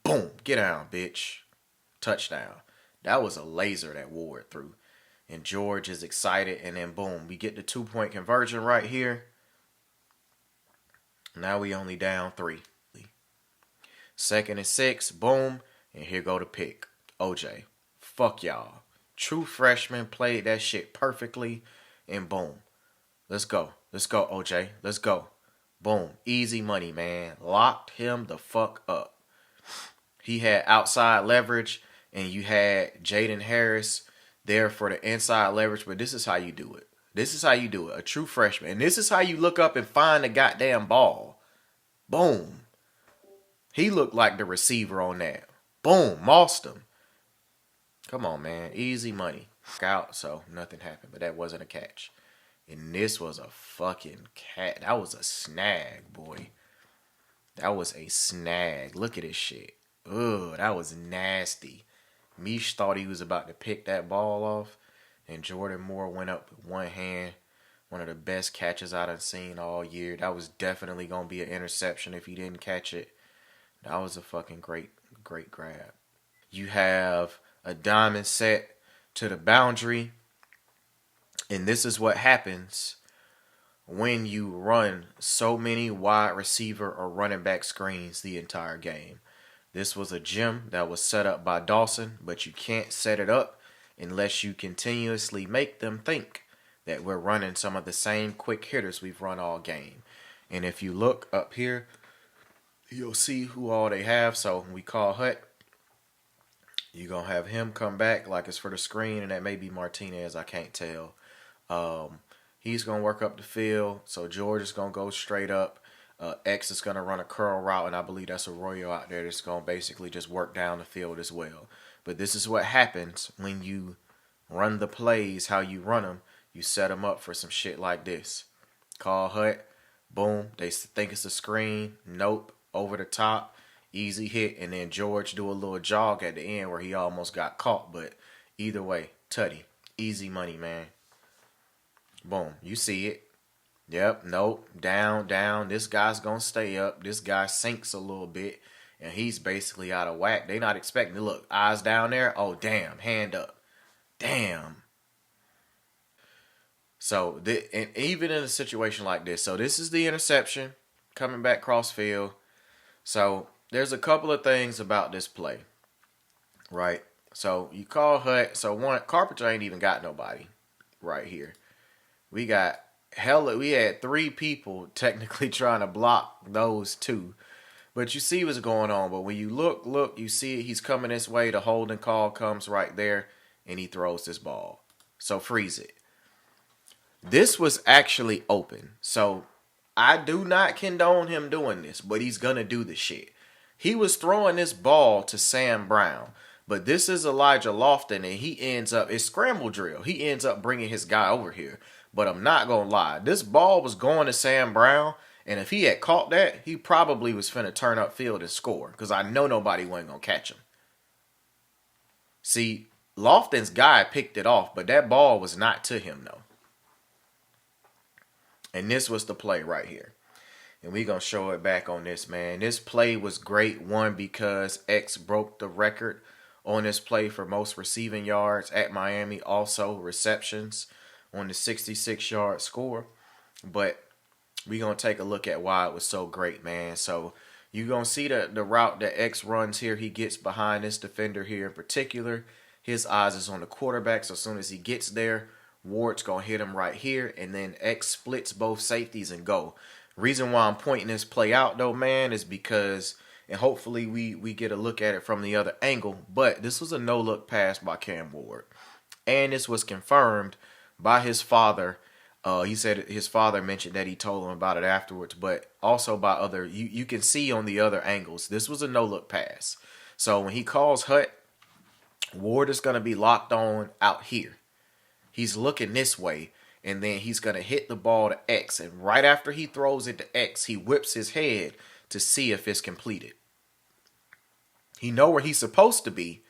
Boom. Get down, bitch. Touchdown. That was a laser that Ward threw. And George is excited, and then boom, we get the 2-point conversion right here. Now we only down 3. 2nd and 6, boom, and here go the pick. OJ, fuck y'all. True freshman played that shit perfectly, and boom. Let's go. Let's go, OJ. Let's go. Boom. Easy money, man. Locked him the fuck up. He had outside leverage, and you had Jaden Harris there for the inside leverage, but this is how you do it. This is how you do it. A true freshman. And this is how you look up and find the goddamn ball. Boom. He looked like the receiver on that. Boom. Mossed him. Come on, man. Easy money. Out, so nothing happened, but that wasn't a catch. And this was a fucking cat. That was a snag, boy. That was a snag. Look at this shit. Ugh, that was nasty. Mish thought he was about to pick that ball off, and Jordan Moore went up with one hand. One of the best catches I've seen all year. That was definitely going to be an interception if he didn't catch it. That was a fucking great grab. You have a diamond set to the boundary, and this is what happens when you run so many wide receiver or running back screens the entire game. This was a gem that was set up by Dawson, but you can't set it up unless you continuously make them think that we're running some of the same quick hitters we've run all game. And if you look up here, you'll see who all they have. So when we call Hut, you're going to have him come back like it's for the screen, and that may be Martinez. I can't tell. He's going to work up the field, so George is going to go straight up. X is going to run a curl route, and I believe that's Arroyo out there that's going to basically just work down the field as well. But this is what happens when you run the plays how you run them. You set them up for some shit like this. Call Hut. Boom. They think it's a screen. Nope. Over the top. Easy hit. And then George do a little jog at the end where he almost got caught. But either way, tutty. Easy money, man. Boom. You see it. Yep, nope, down. This guy's going to stay up. This guy sinks a little bit, and he's basically out of whack. They not expecting to look. Eyes down there. Oh, damn, hand up. Damn. So, and even in a situation like this, so this is the interception coming back cross field. So, there's a couple of things about this play, right? So, you call Hut. So, one, Carpenter ain't even got nobody right here. We had 3 people technically trying to block those 2. But you see what's going on. But when you look, you see he's coming this way. The holding call comes right there, and he throws this ball. So freeze it. This was actually open. So I do not condone him doing this, but he's going to do the shit. He was throwing this ball to Sam Brown. But this is Elijah Lofton, and he ends up, it's scramble drill. He ends up bringing his guy over here. But I'm not going to lie. This ball was going to Sam Brown, and if he had caught that, he probably was finna turn up field and score, because I know nobody wasn't going to catch him. See, Lofton's guy picked it off, but that ball was not to him, though. And this was the play right here. And we're going to show it back on this, man. This play was great, one, because X broke the record on this play for most receiving yards at Miami. Also, receptions on the 66-yard score. But we're going to take a look at why it was so great, man. So you're going to see the route that X runs here. He gets behind this defender here in particular. His eyes is on the quarterback. So as soon as he gets there, Ward's going to hit him right here. And then X splits both safeties and go. Reason why I'm pointing this play out, though, man, is because, and hopefully we get a look at it from the other angle, but this was a no-look pass by Cam Ward. And this was confirmed by his father, He said his father mentioned that he told him about it afterwards, but also by other, you can see on the other angles, this was a no-look pass. So when he calls Hut, Ward is going to be locked on out here. He's looking this way, and then he's going to hit the ball to X. And right after he throws it to X, he whips his head to see if it's completed. He know where he's supposed to be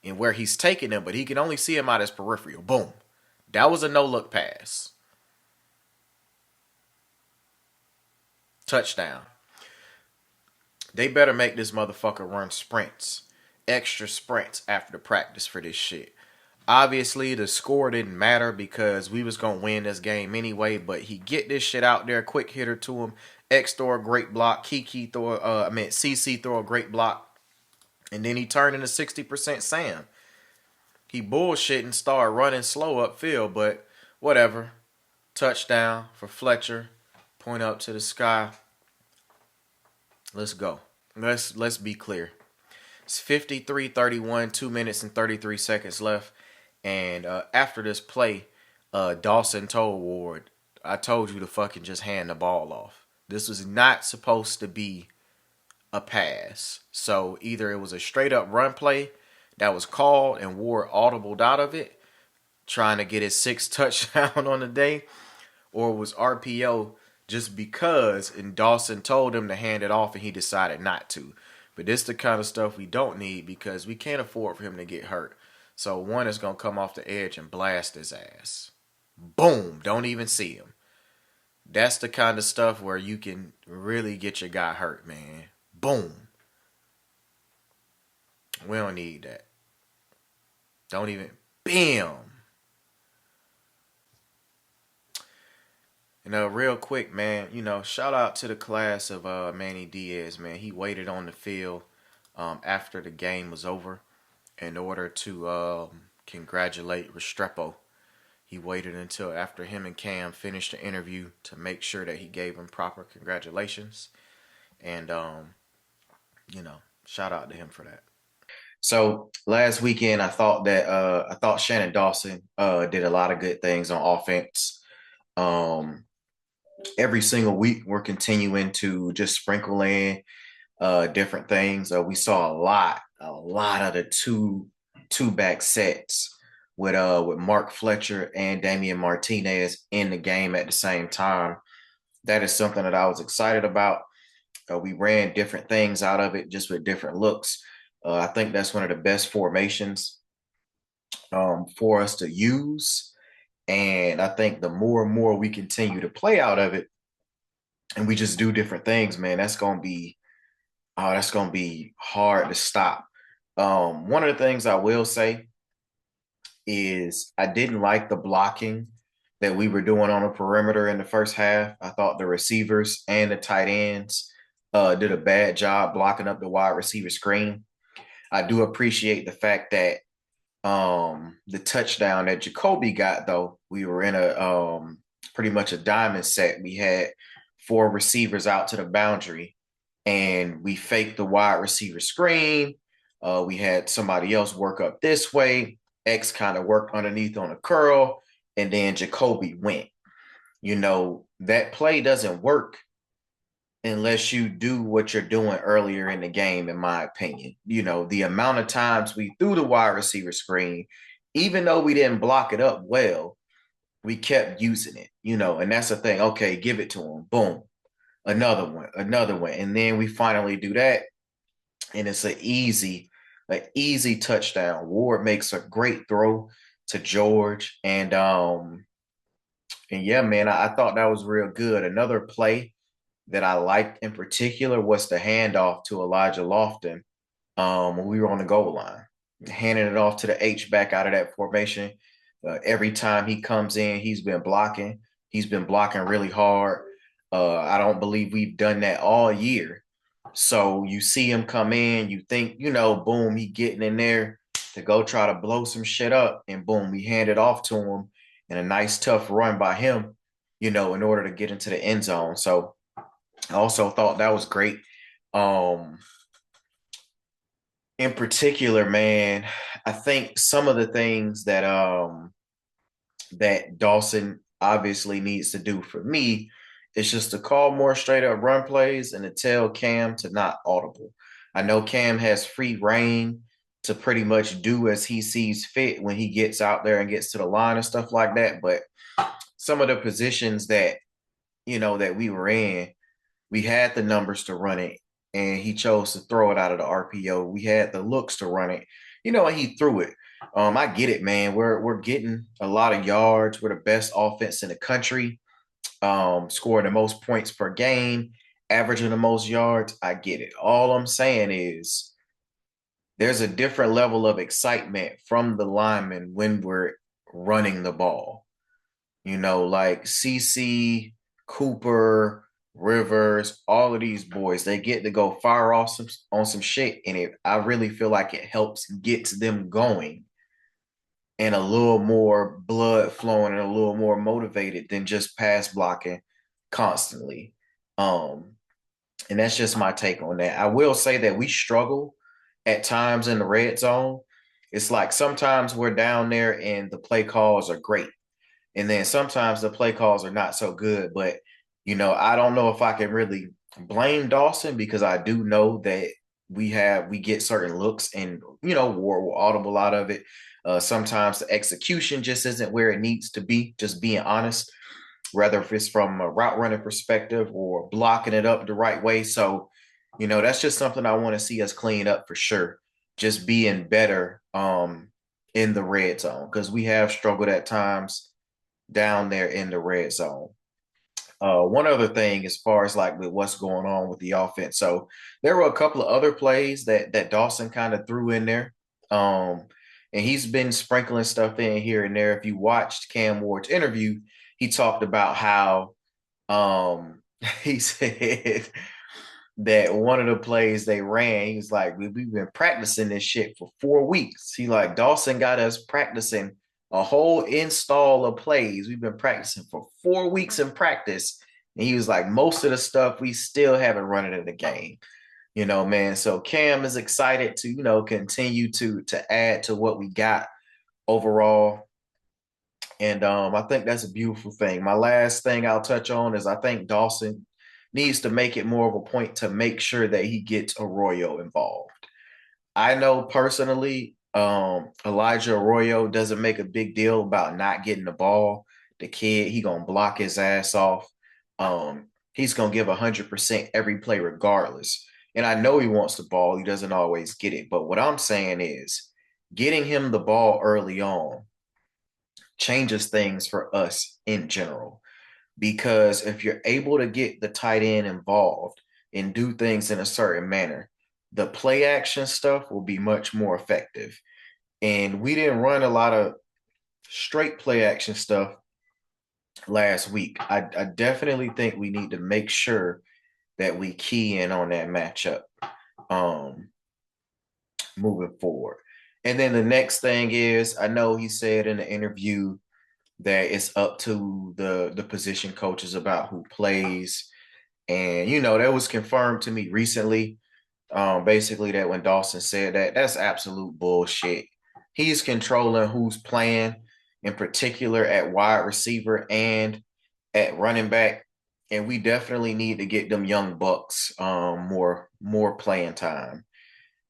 and where he's taking him, but he can only see him out his peripheral. Boom. That was a no-look pass. Touchdown. They better make this motherfucker run sprints. Extra sprints after the practice for this shit. Obviously, the score didn't matter because we was going to win this game anyway, but he get this shit out there, quick hitter to him. X throw a great block. CC throw a great block. And then he turned into 60% Sam. He bullshitting, started running slow upfield, but whatever. Touchdown for Fletcher. Point up to the sky. Let's go. Let's be clear. It's 53-31, 2 minutes and 33 seconds left. And after this play, Dawson told Ward, I told you to fucking just hand the ball off. This was not supposed to be a pass. So either it was a straight up run play that was called and Ward audibled out of it, trying to get his 6th touchdown on the day, or it was RPO just because, and Dawson told him to hand it off and he decided not to. But this is the kind of stuff we don't need because we can't afford for him to get hurt. So one is going to come off the edge and blast his ass. Boom. Don't even see him. That's the kind of stuff where you can really get your guy hurt, man. Boom. We don't need that. Don't even. Bam. Real quick, man, shout out to the class of Manny Diaz, man. He waited on the field after the game was over in order to congratulate Restrepo. He waited until after him and Cam finished the interview to make sure that he gave him proper congratulations. And, shout out to him for that. So last weekend, I thought Shannon Dawson did a lot of good things on offense. Every single week, we're continuing to just sprinkle in different things. We saw a lot of the two-back sets with Mark Fletcher and Damian Martinez in the game at the same time. That is something that I was excited about. We ran different things out of it just with different looks. I think that's one of the best formations for us to use. And I think the more and more we continue to play out of it and we just do different things, man, that's going to be hard to stop. One of the things I will say is I didn't like the blocking that we were doing on the perimeter in the first half. I thought the receivers and the tight ends did a bad job blocking up the wide receiver screen. I do appreciate the fact that the touchdown that Jacoby got, though, we were in a pretty much a diamond set. We had 4 receivers out to the boundary, and we faked the wide receiver screen. We had somebody else work up this way. X kind of worked underneath on a curl, and then Jacoby went. That play doesn't work unless you do what you're doing earlier in the game, in my opinion. The amount of times we threw the wide receiver screen, even though we didn't block it up well, we kept using it, and that's the thing. Okay, give it to him. Boom. Another one. And then we finally do that, and it's an easy touchdown. Ward makes a great throw to George, and yeah, man, I thought that was real good. Another play that I liked in particular was the handoff to Elijah Lofton when we were on the goal line, handing it off to the H-back out of that formation. Every time he comes in, he's been blocking. He's been blocking really hard. I don't believe we've done that all year. So you see him come in, you think, boom, he getting in there to go try to blow some shit up, and boom, we hand it off to him, and a nice tough run by him, in order to get into the end zone. So I also thought that was great. In particular, man, I think some of the things that that Dawson obviously needs to do for me is just to call more straight up run plays and to tell Cam to not audible. I know Cam has free reign to pretty much do as he sees fit when he gets out there and gets to the line and stuff like that. But some of the positions that, that we were in, we had the numbers to run it, and he chose to throw it out of the RPO. We had the looks to run it, and he threw it. I get it, man. We're getting a lot of yards. We're the best offense in the country, scoring the most points per game, averaging the most yards. I get it. All I'm saying is there's a different level of excitement from the linemen when we're running the ball. Like CC, Cooper, Rivers, all of these boys, they get to go fire off on some shit, and I really feel like it helps gets them going and a little more blood flowing and a little more motivated than just pass blocking constantly. And that's just my take on that. I will say that we struggle at times in the red zone. It's like sometimes we're down there and the play calls are great, and then sometimes the play calls are not so good. But I don't know if I can really blame Dawson, because I do know that we get certain looks, and we're audible out of it. Sometimes the execution just isn't where it needs to be, just being honest, whether if it's from a route running perspective or blocking it up the right way. So, that's just something I want to see us clean up for sure. Just being better in the red zone, because we have struggled at times down there in the red zone. One other thing, as far as like with what's going on with the offense. So there were a couple of other plays that Dawson kind of threw in there. And he's been sprinkling stuff in here and there. If you watched Cam Ward's interview, he talked about how he said that one of the plays they ran, he was like, we've been practicing this shit for 4 weeks. He like, Dawson got us practicing a whole install of plays. We've been practicing for 4 weeks in practice. And he was like, most of the stuff we still haven't run it in the game. Man. So Cam is excited to, continue to add to what we got overall. And I think that's a beautiful thing. My last thing I'll touch on is I think Dawson needs to make it more of a point to make sure that he gets Arroyo involved. I know personally, Elijah Arroyo doesn't make a big deal about not getting the ball. The kid, he gonna block his ass off. He's gonna give 100% every play regardless. And I know he wants the ball. He doesn't always get it. But what I'm saying is getting him the ball early on changes things for us in general. Because if you're able to get the tight end involved and do things in a certain manner, the play action stuff will be much more effective. And we didn't run a lot of straight play action stuff last week. I definitely think we need to make sure that we key in on that matchup moving forward. And then the next thing is, I know he said in the interview that it's up to the position coaches about who plays. And, that was confirmed to me recently. Basically that when Dawson said that, that's absolute bullshit. He's controlling who's playing, in particular at wide receiver and at running back. And we definitely need to get them young bucks more playing time.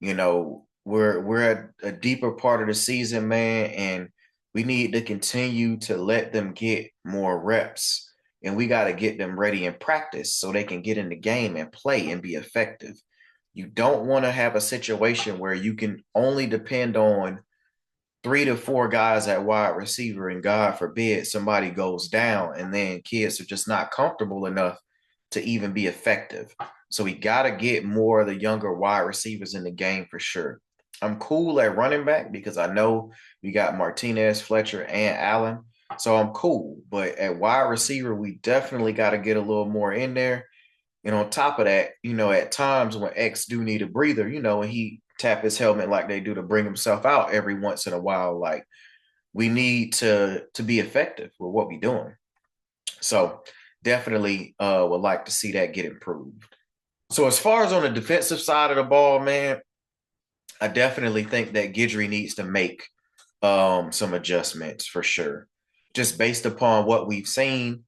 We're at a deeper part of the season, man, and we need to continue to let them get more reps. And we got to get them ready in practice so they can get in the game and play and be effective. You don't want to have a situation where you can only depend on 3 to 4 guys at wide receiver, and God forbid somebody goes down, and then kids are just not comfortable enough to even be effective. So we got to get more of the younger wide receivers in the game for sure. I'm cool at running back because I know we got Martinez, Fletcher, and Allen. So I'm cool. But at wide receiver, we definitely got to get a little more in there. And on top of that, at times when X do need a breather, and he tap his helmet like they do to bring himself out every once in a while, like we need to be effective with what we're doing. So definitely would like to see that get improved. So as far as on the defensive side of the ball, man, I definitely think that Guidry needs to make some adjustments for sure. just based upon what we've seen,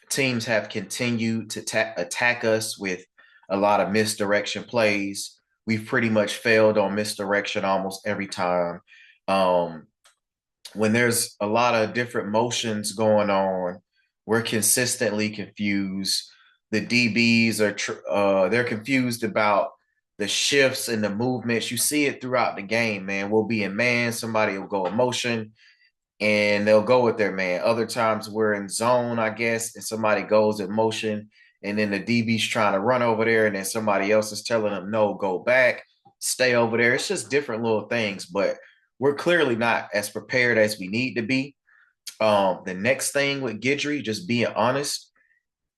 teams have continued to attack us with a lot of misdirection plays. We've pretty much failed on misdirection almost every time. When there's a lot of different motions going on, we're consistently confused. The DBs are they're confused about the shifts and the movements. You see it throughout the game, man. We'll be in man, somebody will go in motion, and they'll go with their man. Other times we're in zone, I guess, and somebody goes in motion, and then the DB's trying to run over there, and then somebody else is telling them, no, go back, stay over there. It's just different little things, but we're clearly not as prepared as we need to be. The next thing with Guidry, just being honest,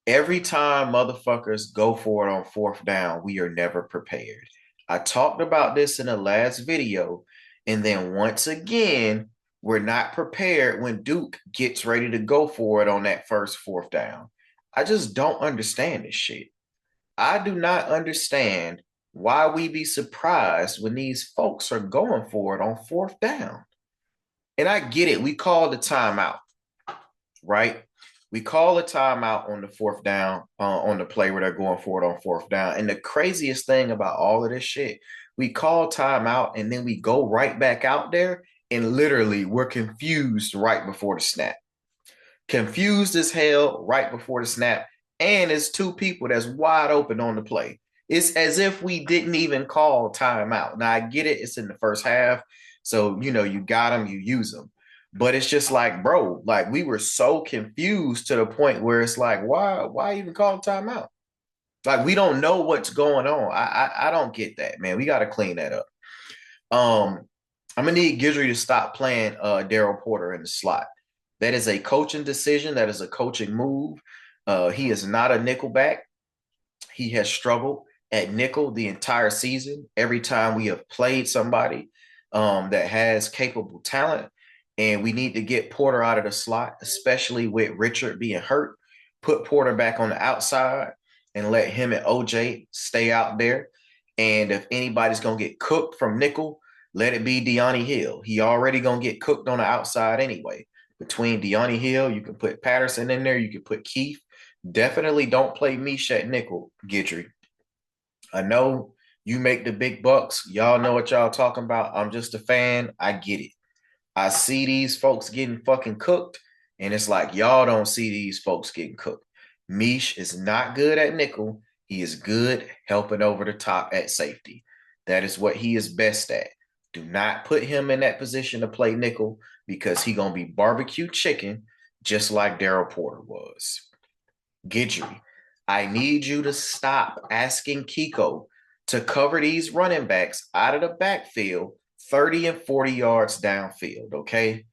every time motherfuckers go for it on fourth down, we are never prepared. I talked about this in the last video, and then once again, we're not prepared when Duke gets ready to go for it on that first fourth down. I just don't understand this shit. I do not understand why we be surprised when these folks are going for it on fourth down. And I get it. We call the timeout, right? We call a timeout on the fourth down, on the play where they're going for it on fourth down. And the craziest thing about all of this shit, we call timeout and then we go right back out there and literally we're confused right before the snap. Confused as hell right before the snap. And it's two people that's wide open on the play. It's as if we didn't even call timeout. Now, I get it. It's in the first half. So, you got them, you use them. But it's just like, bro, like we were so confused to the point where it's like, why even call timeout? Like, we don't know what's going on. I don't get that, man. We got to clean that up. I'm going to need Guidry to stop playing Daryl Porter in the slot. That is a coaching decision. That is a coaching move. He is not a nickelback. He has struggled at nickel the entire season. Every time we have played somebody that has capable talent, and we need to get Porter out of the slot, especially with Richard being hurt. Put Porter back on the outside and let him and OJ stay out there. And if anybody's going to get cooked from nickel, let it be De'Ani Hill. He already going to get cooked on the outside anyway. Between De'Ani Hill, you can put Patterson in there. You can put Keith. Definitely don't play Mish at nickel, Guidry. I know you make the big bucks. Y'all know what y'all talking about. I'm just a fan. I get it. I see these folks getting fucking cooked, and it's like y'all don't see these folks getting cooked. Mish is not good at nickel. He is good helping over the top at safety. That is what he is best at. Do not put him in that position to play nickel because he going to be barbecue chicken just like Daryl Porter was. Guidry, I need you to stop asking Kiko to cover these running backs out of the backfield 30 and 40 yards downfield, okay?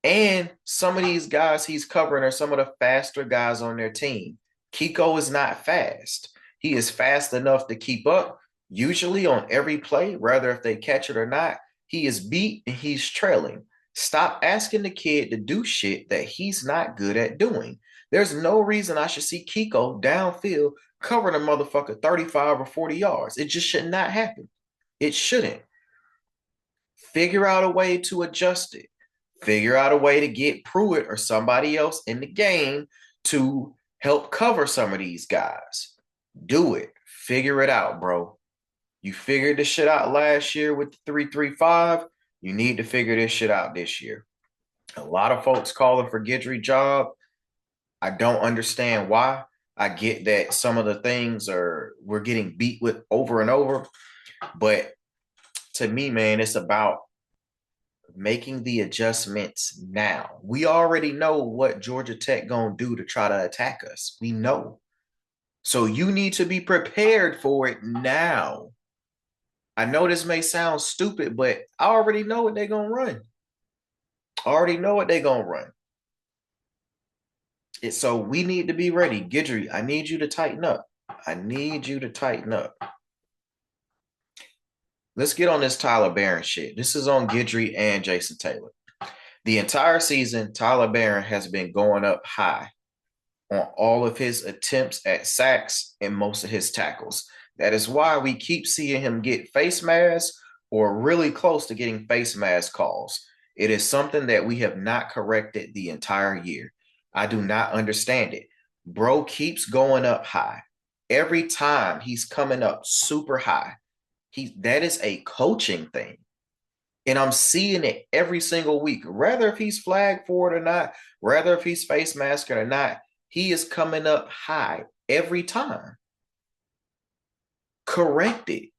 And some of these guys he's covering are some of the faster guys on their team. Kiko is not fast. He is fast enough to keep up. Usually on every play, whether if they catch it or not, he is beat and he's trailing. Stop asking the kid to do shit that he's not good at doing. There's no reason I should see Kiko downfield covering a motherfucker 35 or 40 yards. It just should not happen. It shouldn't. Figure out a way to adjust it. Figure out a way to get Pruitt or somebody else in the game to help cover some of these guys. Do it. Figure it out, bro. You figured this shit out last year with the 3-3-5. You need to figure this shit out this year. A lot of folks calling for Guidry job. I don't understand why. I get that some of the things we're getting beat with over and over. But to me, man, it's about making the adjustments now. We already know what Georgia Tech gonna do to try to attack us. We know. So you need to be prepared for it now. I know this may sound stupid, but I already know what they're gonna run. I already know what they're gonna run. So we need to be ready. Guidry, I need you to tighten up. I need you to tighten up. Let's get on this Tyler Barron shit. This is on Guidry and Jason Taylor. The entire season, Tyler Barron has been going up high on all of his attempts at sacks and most of his tackles. That is why we keep seeing him get face masks or really close to getting face mask calls. It is something that we have not corrected the entire year. I do not understand it. Bro keeps going up high. Every time he's coming up super high. That is a coaching thing. And I'm seeing it every single week. Rather if he's flagged for it or not, rather if he's face masked or not, he is coming up high every time. Correct it.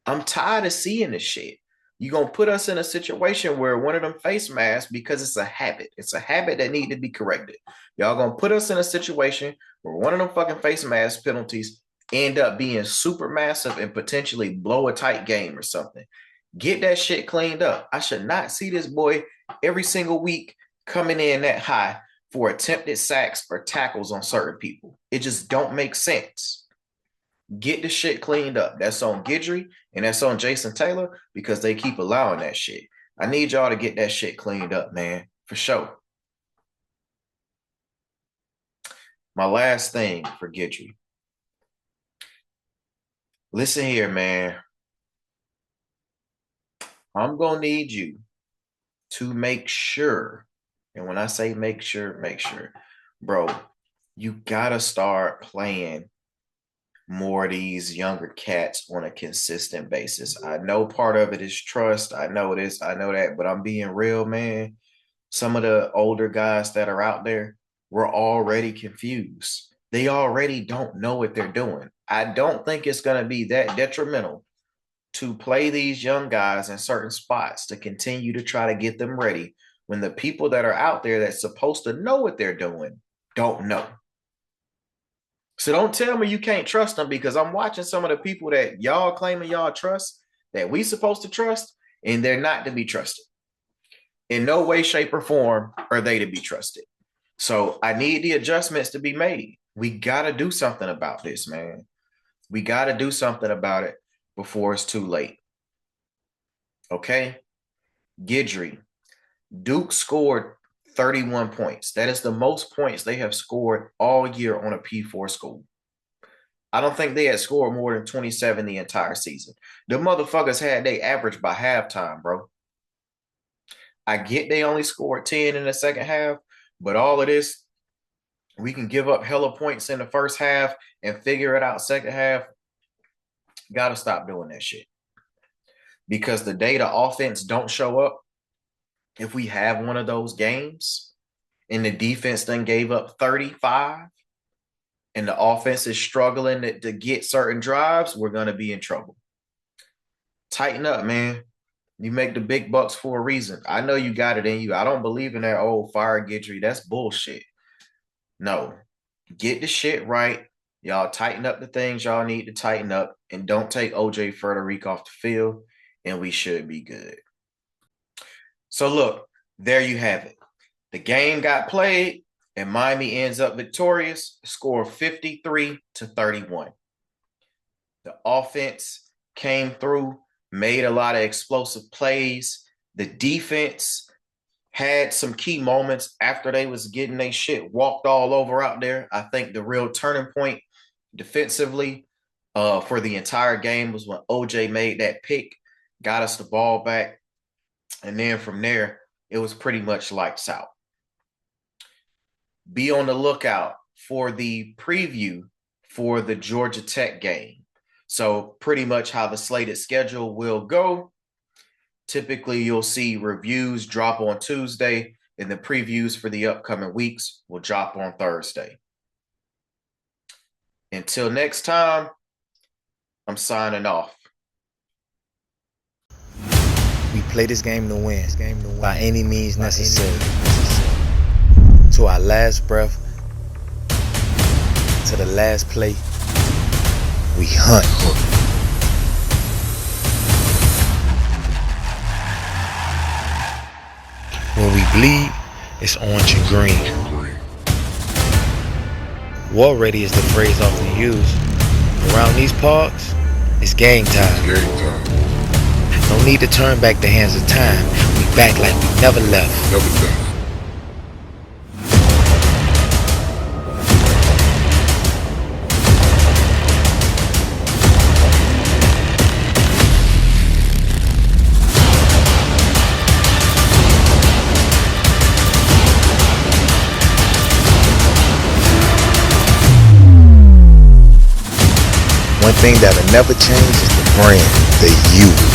I'm tired of seeing this shit. You're going to put us in a situation where one of them face masks, because it's a habit. It's a habit that need to be corrected. Y'all going to put us in a situation where one of them fucking face mask penalties end up being super massive and potentially blow a tight game or something. Get that shit cleaned up. I should not see this boy every single week coming in that high for attempted sacks or tackles on certain people. It just don't make sense. Get the shit cleaned up. That's on Guidry and that's on Jason Taylor because they keep allowing that shit. I need y'all to get that shit cleaned up, man, for sure. My last thing for Guidry. Listen here, man. I'm going to need you to make sure, and when I say make sure, bro, you got to start playing more of these younger cats on a consistent basis. I know part of it is trust. I know this, I know that, but I'm being real, man. Some of the older guys that are out there were already confused. They already don't know what they're doing. I don't think it's going to be that detrimental to play these young guys in certain spots to continue to try to get them ready when the people that are out there that's supposed to know what they're doing don't know. So don't tell me you can't trust them, because I'm watching some of the people that y'all claiming y'all trust, that we supposed to trust, and they're not to be trusted. In no way, shape, or form are they to be trusted. So I need the adjustments to be made. We got to do something about this, man. We got to do something about it before it's too late. Okay? Guidry. Duke scored 31 points. That is the most points they have scored all year on a P4 school. I don't think they had scored more than 27 the entire season. The motherfuckers had they average by halftime, bro. I get they only scored 10 in the second half, but all of this, we can give up hella points in the first half and figure it out second half. Got to stop doing that shit. Because the day the offense don't show up, if we have one of those games and the defense then gave up 35 and the offense is struggling to get certain drives, we're going to be in trouble. Tighten up, man. You make the big bucks for a reason. I know you got it in you. I don't believe in that old fire Guidry. That's bullshit. No. Get the shit right. Y'all tighten up the things y'all need to tighten up, and don't take OJ Frederique off the field, and we should be good. So look, there you have it. The game got played, and Miami ends up victorious, score 53-31. The offense came through, made a lot of explosive plays. The defense had some key moments after they was getting their shit walked all over out there. I think the real turning point defensively for the entire game was when OJ made that pick, got us the ball back. And then from there, it was pretty much lights out. Be on the lookout for the preview for the Georgia Tech game. So pretty much how the slated schedule will go. Typically, you'll see reviews drop on Tuesday, and the previews for the upcoming weeks will drop on Thursday. Until next time, I'm signing off. We play this game to win, by any means necessary. To our last breath, to the last play, we hunt. When we bleed, it's orange and green. War ready is the phrase often used. Around these parks, it's game time. No need to turn back the hands of time. We back like we never left. thing that'll never change is the brand, the you.